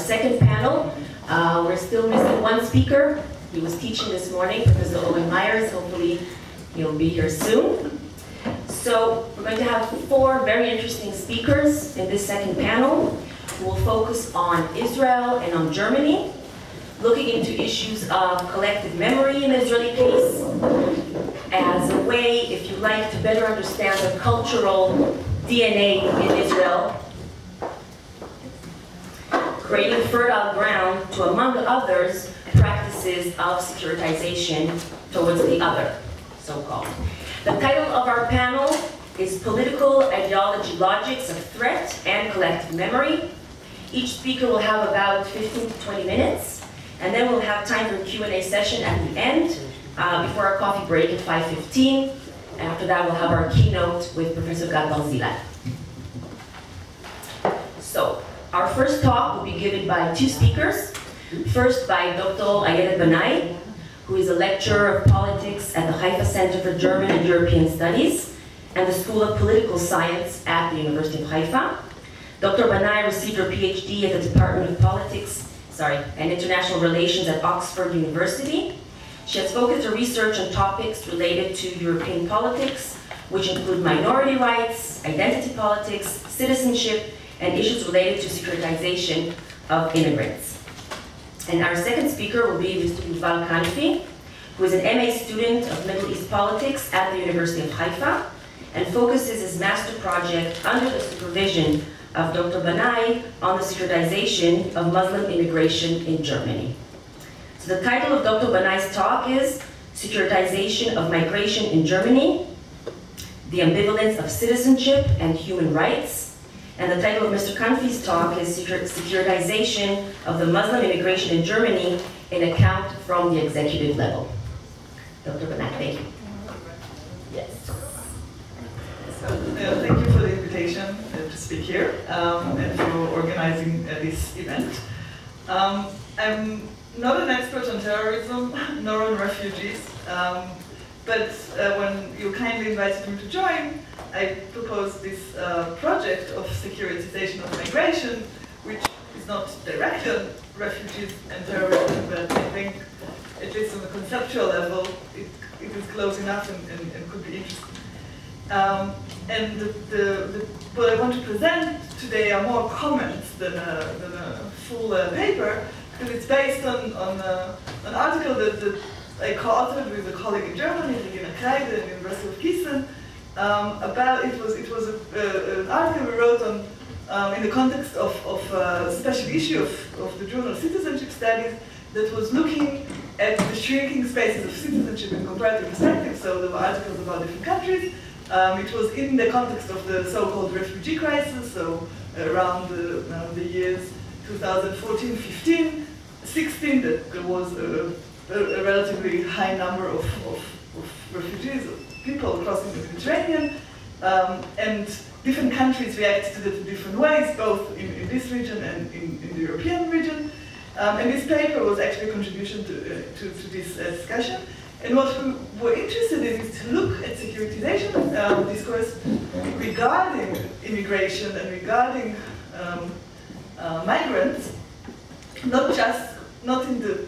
second panel. We're still missing one speaker. He was teaching this morning, Professor Owen Myers. Hopefully he'll be here soon. So we're going to have 4 very interesting speakers in this second panel who will focus on Israel and on Germany, looking into issues of collective memory in the Israeli case as a way, if you like, to better understand the cultural DNA in Israel, creating fertile ground to, among others, practices of securitization towards the other, so-called. The title of our panel is Political Ideology Logics of Threat and Collective Memory. Each speaker will have about 15 to 20 minutes, and then we'll have time for a Q&A session at the end, before our coffee break at 5:15. After that, we'll have our keynote with Professor Gad Barzilai. So, our first talk will be given by 2 speakers. First by Dr. Ayelet Banai, who is a lecturer of politics at the Haifa Center for German and European Studies and the School of Political Science at the University of Haifa. Dr. Banai received her PhD at the Department of Politics and International Relations at Oxford University. She has focused her research on topics related to European politics, which include minority rights, identity politics, citizenship, and issues related to securitization of immigrants. And our second speaker will be Mr. Yuval Canfi, who is an MA student of Middle East politics at the University of Haifa, and focuses his master project under the supervision of Dr. Banai on the securitization of Muslim immigration in Germany. So the title of Dr. Banai's talk is Securitization of Migration in Germany, the Ambivalence of Citizenship and Human Rights. And the title of Mr. Canfi's talk is Securitization of the Muslim Immigration in Germany, an account from the executive level. Dr. Banai, thank you. Yes. So, thank you for the invitation to speak here and for organizing this event. I'm not an expert on terrorism, nor on refugees, but when you kindly invited me to join, I proposed this project of securitization of migration, which is not directly on refugees and terrorism, but I think, at least on the conceptual level, it is close enough and could be interesting. And what I want to present today are more comments than a full paper, because it's based on an article that I co-authored with a colleague in Germany, Regina Kreide, at the University of Gießen. It was an article we wrote on in the context of a special issue of the journal Citizenship Studies that was looking at the shrinking spaces of citizenship in comparative perspective. So there were articles about different countries. It was in the context of the so-called refugee crisis, so around the years 2014, 15, 16, that there was a relatively high number of refugees, of people crossing the Mediterranean, and different countries reacted to it in different ways, both in this region and in the European region. And this paper was actually a contribution to this discussion. And what we were interested in is to look at securitization discourse regarding immigration and regarding migrants, not in the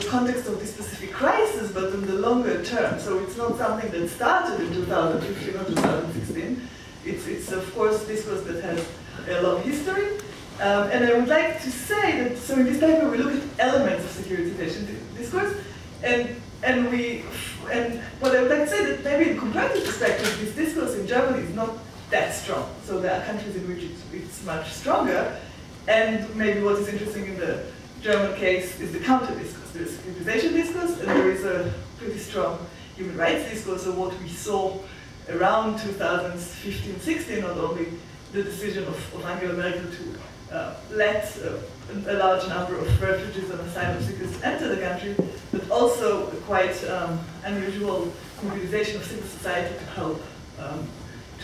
context of this specific crisis, but in the longer term. So it's not something that started in 2015 or 2016. It's of course discourse that has a long history. And I would like to say that, so in this paper we look at elements of securitization discourse, and what I would like to say that maybe in comparative perspective, this discourse in Germany is not that strong. So there are countries in which it's much stronger, and maybe what is interesting in the German case is the counter discourse. There is securitization discourse, and there is a pretty strong human rights discourse. So what we saw around 2015-16, not only the decision of Angela Merkel to let a large number of refugees and asylum seekers enter the country, but also a quite unusual mobilization of civil society to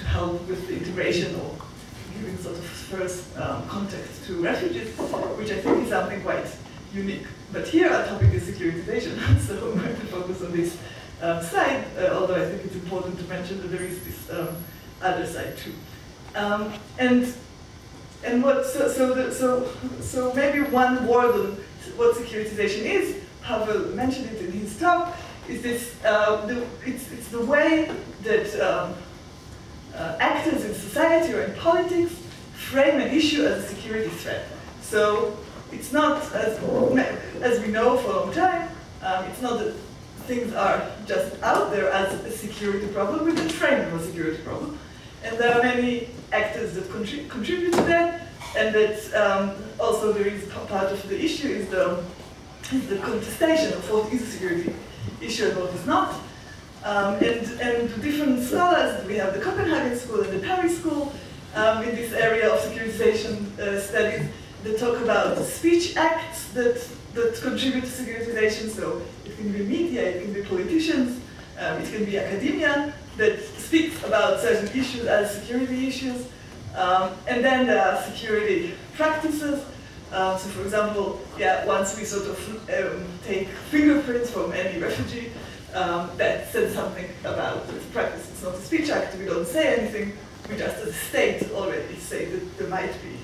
help with the integration or giving sort of first contact to refugees, which I think is something quite unique. But here our topic is securitization, so I'm going to focus on this side, although I think it's important to mention that there is this other side too. And And so maybe one word on what securitization is, Pavel mentioned it in his talk, is this, it's the way that actors in society or in politics frame an issue as a security threat. So it's not, as we know for a long time, it's not that things are just out there as a security problem, we can frame them as a security problem. And there are many actors that contribute to that, and that also there is part of the issue is the contestation of what is a security issue and what is not. And different scholars, we have the Copenhagen School and the Paris School in this area of securitization studies that talk about speech acts that contribute to securitization. So it can be media, it can be politicians, it can be academia that speaks about certain issues as security issues. And then there are security practices. So for example, once we sort of take fingerprints from any refugee, that says something about this practice. It's not a speech act, we don't say anything, we just as a state already say that there might be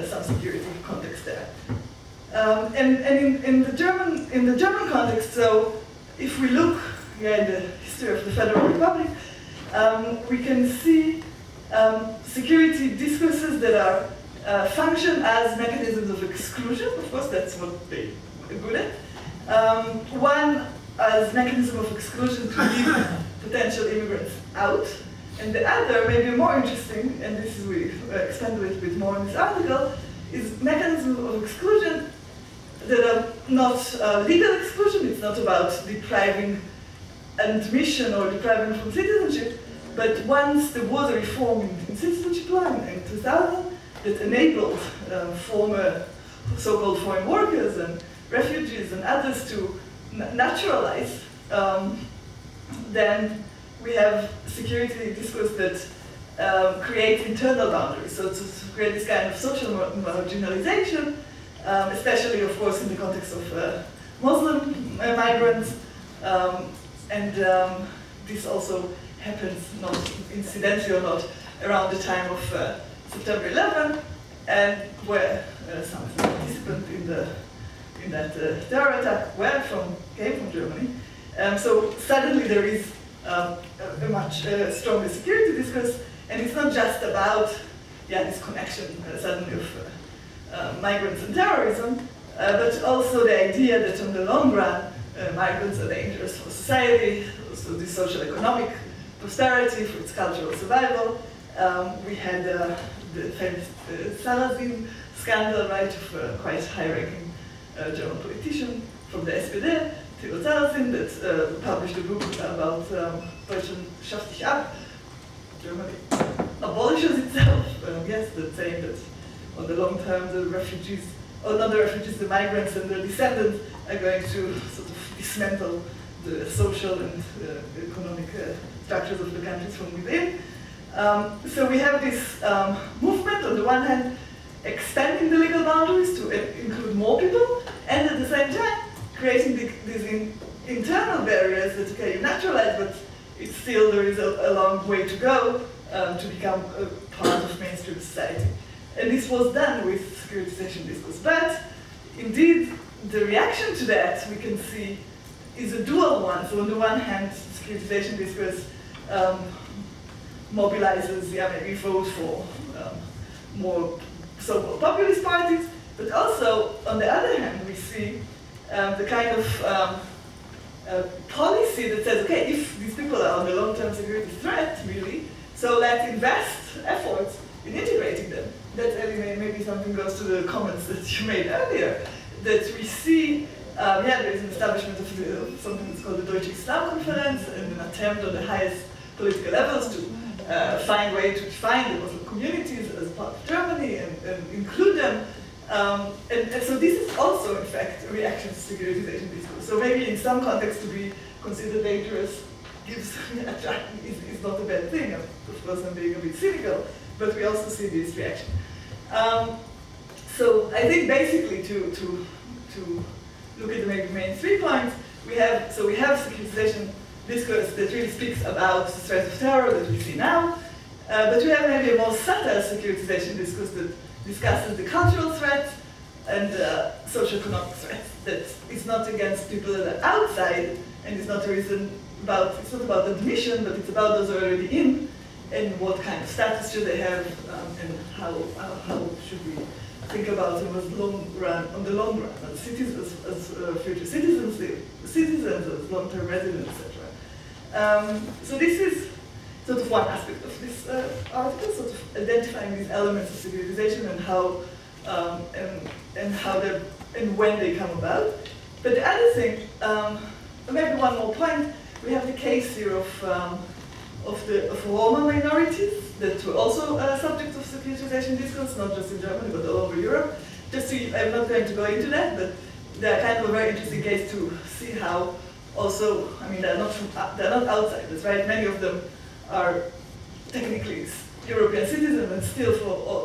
some security context there. And in the German context, so if we look in the history of the Federal Republic, we can see security discourses that are function as mechanisms of exclusion. Of course, that's what they're good at. One as mechanism of exclusion to leave potential immigrants out, and the other, maybe more interesting, and this is we expand a little bit more in this article, is mechanisms of exclusion that are not legal exclusion. It's not about depriving admission or depriving from citizenship, but once there was a reform in citizenship law in 2000 that enabled former so-called foreign workers and refugees and others to naturalize, then we have security discourse that creates internal boundaries. So to create this kind of social marginalization, especially, of course, in the context of Muslim migrants, and this also happens not incidentally or not around the time of September 11, and where some participants in that terror attack came from Germany. So suddenly there is a much stronger security discourse, and it's not just about this connection suddenly of migrants and terrorism, but also the idea that on the long run, migrants are dangerous for society, also the social economic prosperity, for its cultural survival. We had the famous Salazin scandal, right, of quite high-ranking German politician from the SPD, Theo Salazin, that published a book about Deutschland schafft sich ab, Germany abolishes itself. Yes, that's saying that on the long term the refugees, or not the refugees, the migrants and their descendants are going to sort of dismantle the social and economic structures of the countries from within. So we have this movement, on the one hand, expanding the legal boundaries to include more people, and at the same time, creating these internal barriers that, okay, you naturalize, but it's still, there is a long way to go to become a part of mainstream society. And this was done with securitization discourse. But indeed, the reaction to that, we can see, is a dual one. So on the one hand, securitization discourse mobilizes, maybe vote for more so-called populist parties, but also, on the other hand, we see the kind of policy that says, okay, if these people are on the long-term security threat, really, so let's invest efforts in integrating them. That maybe something goes to the comments that you made earlier, that we see, there is an establishment of something that's called the Deutsche Islam Conference, and an attempt on the highest political levels to find a way to define the Muslim communities as part of Germany and include them. And so this is also, in fact, a reaction to securitization discourse. So maybe in some contexts to be considered dangerous is not a bad thing. Of course, I'm being a bit cynical, but we also see this reaction. So I think basically to look at the main 3 points, we have securitization discourse that really speaks about the threat of terror that we see now, but we have maybe a more subtle securitization discourse that discusses the cultural threats and socioeconomic threats. That is not against people that are outside, and it's not it's not about admission, but it's about those who are already in, and what kind of status should they have, and how should we think about them on the long run, as citizens, as future citizens, as long-term residents, etc. So this is sort of one aspect of this article, sort of identifying these elements of civilization and how and when they come about. But the other thing, maybe one more point, we have the case here of Roma minorities that were also subject of securitization discourse, not just in Germany, but all over Europe. I'm not going to go into that, but they're kind of a very interesting case to see how also, I mean, they're not outsiders, right? Many of them are technically European citizens, and still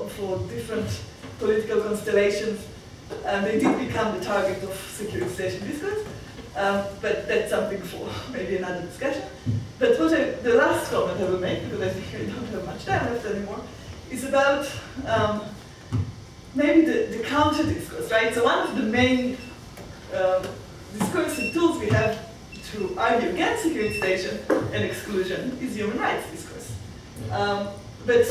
for different political constellations, they did become the target of securitization discourse. But that's something for maybe another discussion. But the last comment I will make, because I think I don't have much time left anymore, is about maybe the counter discourse, right? So one of the main discursive tools we have to argue against securitization and exclusion is human rights discourse. But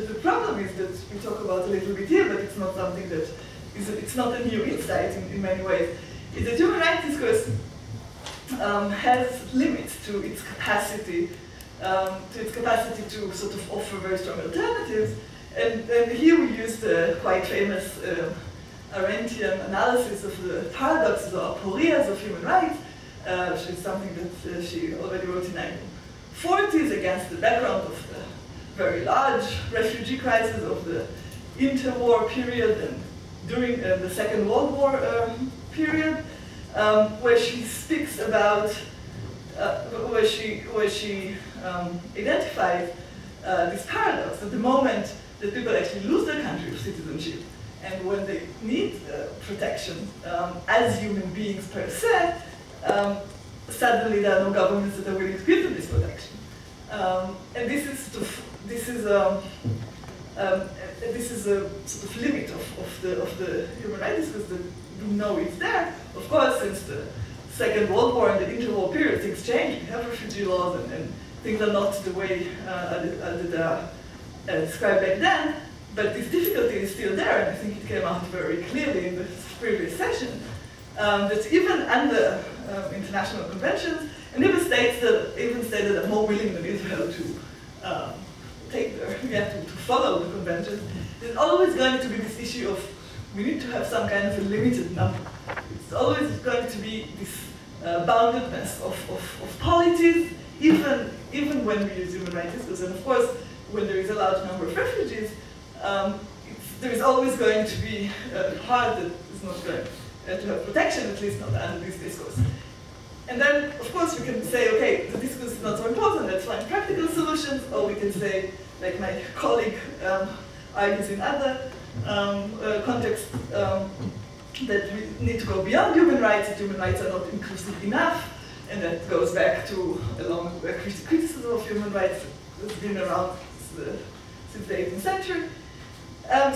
the problem is that we talk about a little bit here, but it's not something that it's not a new insight in many ways. Is that human rights discourse has limits to its capacity to sort of offer very strong alternatives. And here we use the quite famous Arendtian analysis of the paradoxes or aporias of human rights, which is something that she already wrote in the 1940s against the background of the very large refugee crisis of the interwar period and during the Second World War period, where she speaks about, where she identifies this paradox at the moment that people actually lose their country of citizenship, and when they need protection as human beings per se, suddenly there are no governments that are willing to give them this protection. And this is a sort of limit of the human rights discourse that we know it's there. Of course, since the Second World War and the interwar period, things change. We have refugee laws, and things are not the way that they are described back then. But this difficulty is still there, and I think it came out very clearly in the previous session. That even under international conventions, and even states that are more willing than Israel to to follow the conventions, there's always going to be this issue of we need to have some kind of a limited number. It's always going to be this boundedness of polities, even when we use human rights discourse. And of course, when there is a large number of refugees, there is always going to be a part that is not going to have protection, at least not under this discourse. And then, of course, we can say, okay, the discourse is not so important, let's find practical solutions, or we can say, like my colleague argues in other contexts, that we need to go beyond human rights, that human rights are not inclusive enough, and that goes back to a long criticism of human rights that's been around since the 18th century.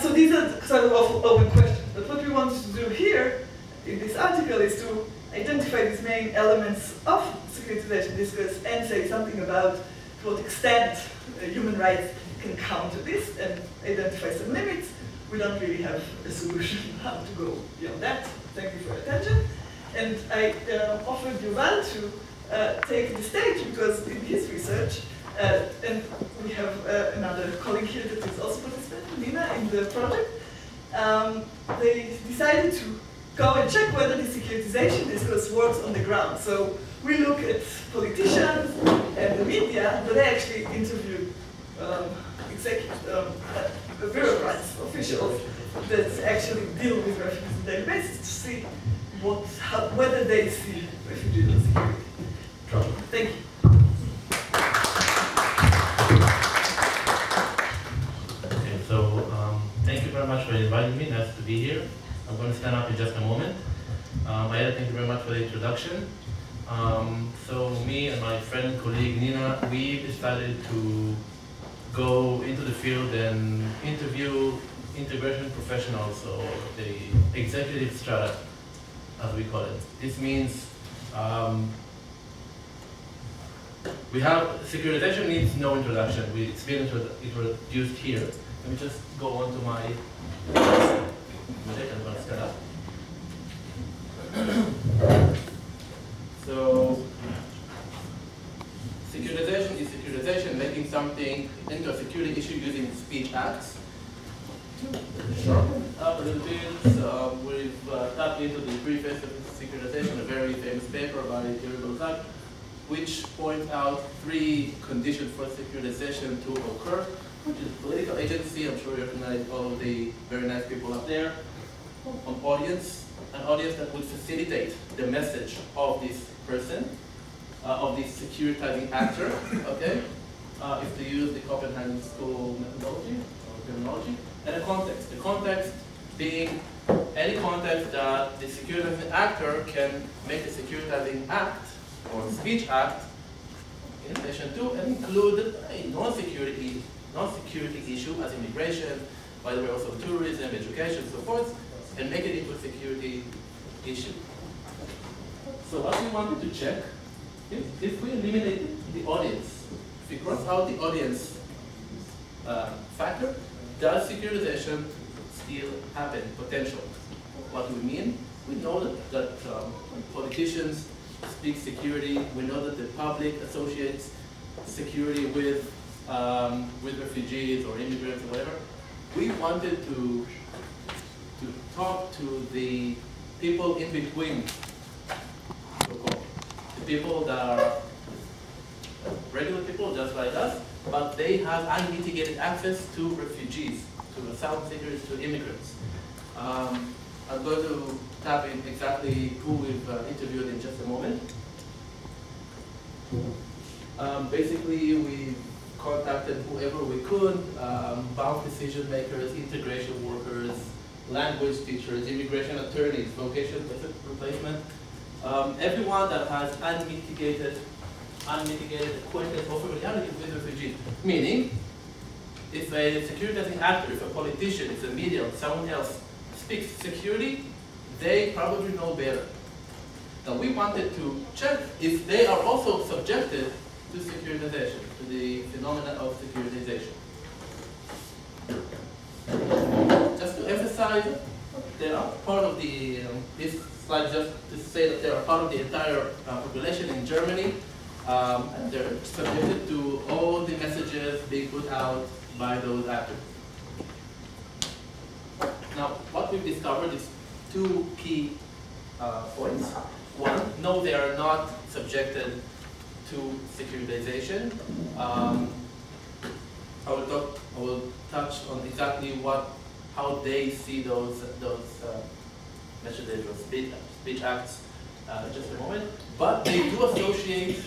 So these are sort of open questions. But what we want to do here in this article is to identify these main elements of securitization discourse and say something about to what extent human rights can counter this and identify some limits. We don't really have a solution how to go beyond that. Thank you for your attention. And I offered Yuval to take the stage because in his research, and we have another colleague here that is also participating, Nina, in the project, they decided to go and check whether the securitization discourse works on the ground. So we look at politicians and the media, but they actually interviewed bureaucrats, officials that actually deal with refugees on a daily basis to see whether they see refugees as a security problem. Thank you. Okay, so thank you very much for inviting me. Nice to be here. I'm going to stand up in just a moment. Ayelet, thank you very much for the introduction. So me and my friend and colleague Nina, we decided to go into the field and interview integration professionals, or the executive strata, as we call it. This means we have securitization needs no introduction. It's been introduced here. Let me just go on to my I'm going to start up. So securitization is securitization, making something into a security issue using speech acts. Up a little bit, we've tapped into the preface of securitization, a very famous paper by Yuval, which points out 3 conditions for securitization to occur, which is political agency. I'm sure you recognize all of the very nice people up there. An audience that would facilitate the message of this person, of this securitizing actor, okay? If they use the Copenhagen School methodology or terminology, and a context. The context being any context that the securitizing actor can make a securitizing act or speech act in relation to and include a non-security issue as immigration, by the way also tourism, education, so forth, and make it into a security issue. So what we wanted to check, if we eliminate the audience, if we cross out the audience factor, does securitization still happen, potential? What do we mean? We know that politicians speak security. We know that the public associates security with refugees or immigrants or whatever. We wanted to talk to the people in between, so-called. The people that are regular people just like us, but they have unmitigated access to refugees, to asylum seekers, to immigrants. I'm going to tap in exactly who we've interviewed in just a moment. Basically, we contacted whoever we could, bound decision makers, integration workers, language teachers, immigration attorneys, vocation replacement, everyone that has unmitigated acquaintance or familiarity with refugees. Meaning, if a securitizing actor, if a politician, if the media, or someone else speaks security, they probably know better. Now we wanted to check if they are also subjected to securitization, to the phenomena of securitization. Just to emphasize, they are part of the, this slide just to say that they are part of the entire population in Germany. And they're subjected to all the messages being put out by those actors. Now, what we've discovered is 2 key points. One, no, they are not subjected to securitization. I will touch on exactly how they see those messages or speech acts in just a moment. But they do associate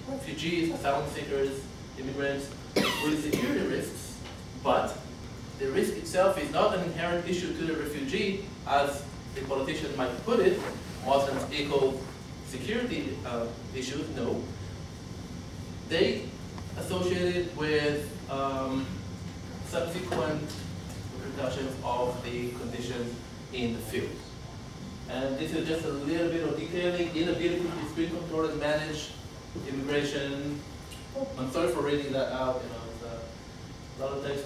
refugees, asylum seekers, immigrants with security risks, but the risk itself is not an inherent issue to the refugee, as the politician might put it, Muslims equal security issues. No. They associate it with subsequent repercussions of the conditions in the field. And this is just a little bit of detailing, inability to screen control and manage immigration. I'm sorry for reading that out, it's a lot of text.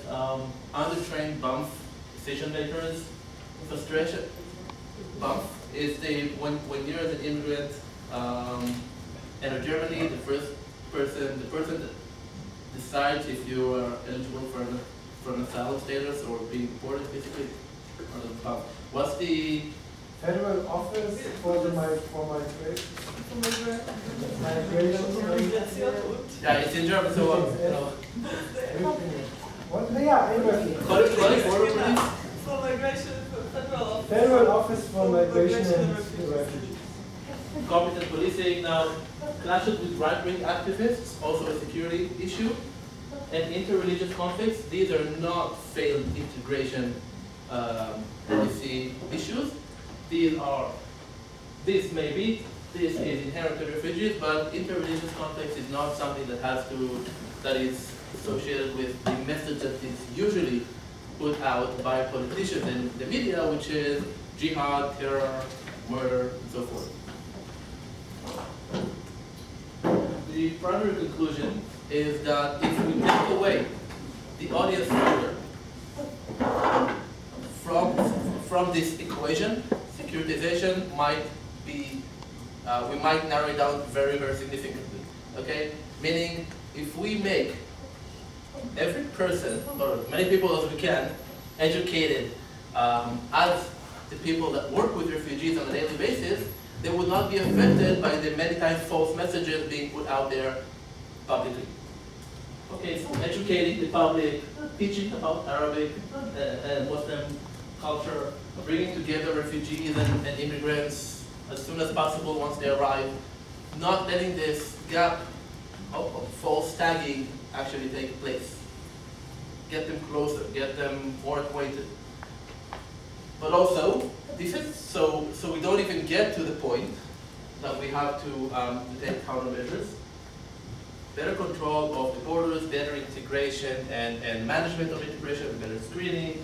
Undertrained bump decision makers. Frustration. Bump is when you're an immigrant enter Germany, the person that decides if you are eligible for an asylum status or being deported, basically. What's the Federal Office for migration. Yeah, it's in German, so What? Yeah, call it border police. For migration, Federal Office for Migration and Refugees. Competent policing now clashes with right-wing activists, also a security issue, and interreligious conflicts. These are not failed integration policy issues. This is inherent to refugees, but interreligious conflicts is not something that is associated with the message that is usually put out by politicians and the media, which is jihad, terror, murder, and so forth. The primary conclusion is that if we take away the audience filter from this equation, securitization might be, we might narrow it down very, very significantly. Okay? Meaning, if we make every person, or many people as we can, educated as the people that work with refugees on a daily basis, they would not be affected by the many times false messages being put out there publicly. Okay, so educating the public, teaching about Arabic and Muslim culture, bringing together refugees and immigrants as soon as possible once they arrive, not letting this gap of false tagging actually take place. Get them closer, get them more acquainted. But also, this is so we don't even get to the point that we have to take countermeasures. Better control of the borders, better integration and management of integration, better screening.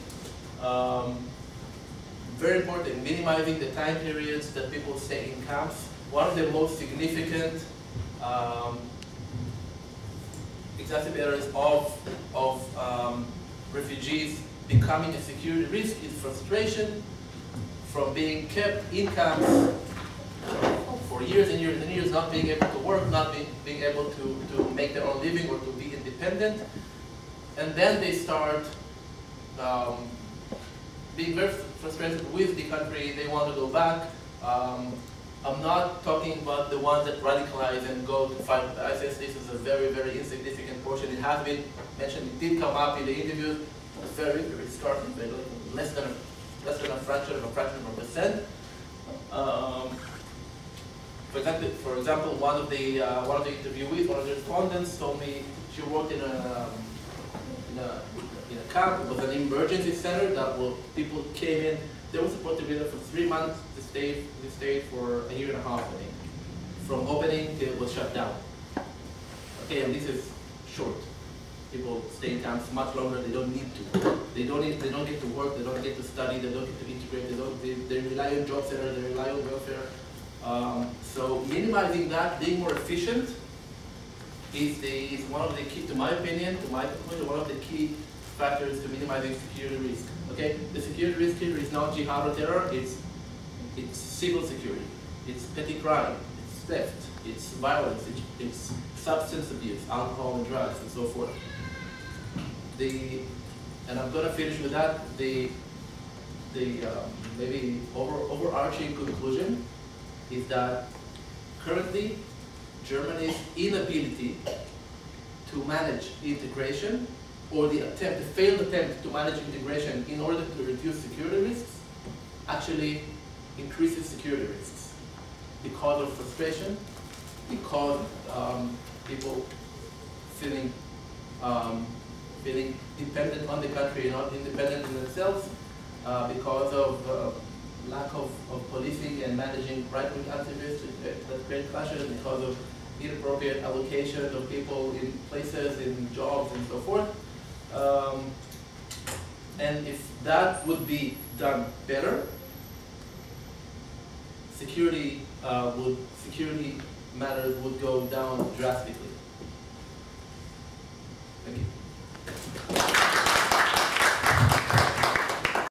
Very important, minimizing the time periods that people stay in camps. One of the most significant exacerbators of refugees becoming a security risk is frustration from being kept in camps for years and years and years, not being able to work, not being able to make their own living or to be independent. And then they start being very frustrated with the country. They want to go back. I'm not talking about the ones that radicalize and go to fight ISIS. This is a very, very insignificant portion. It has been mentioned. It did come up in the interview. It's very, very startling. Less than a fraction of a percent. For example, one of the interviewees, one of the respondents, told me she worked in a camp. It was an emergency center that people came in. They were supposed to be there for 3 months. They stayed for a year and a half, I think. From opening till it was shut down. Okay, and this is short. People stay in camps much longer. They don't need to. They don't get to work. They don't get to study. They don't get to integrate. They rely on job centers. They rely on welfare. So minimizing that, being more efficient, is one of the key, to my opinion, to my conclusion, one of the key factors to minimizing security risk. Okay, the security risk here is not jihad or terror. It's civil security. It's petty crime. It's theft. It's violence. It's substance abuse, alcohol and drugs, and so forth. And I'm going to finish with that. The maybe overarching conclusion is that currently Germany's inability to manage integration, or the failed attempt to manage integration in order to reduce security risks, actually increases security risks because of frustration, because people feeling dependent on the country, not independent in themselves, because of lack of policing and managing right-wing activists that create clashes, because of inappropriate allocation of people in places, in jobs, and so forth. And if that would be done better, security matters would go down drastically.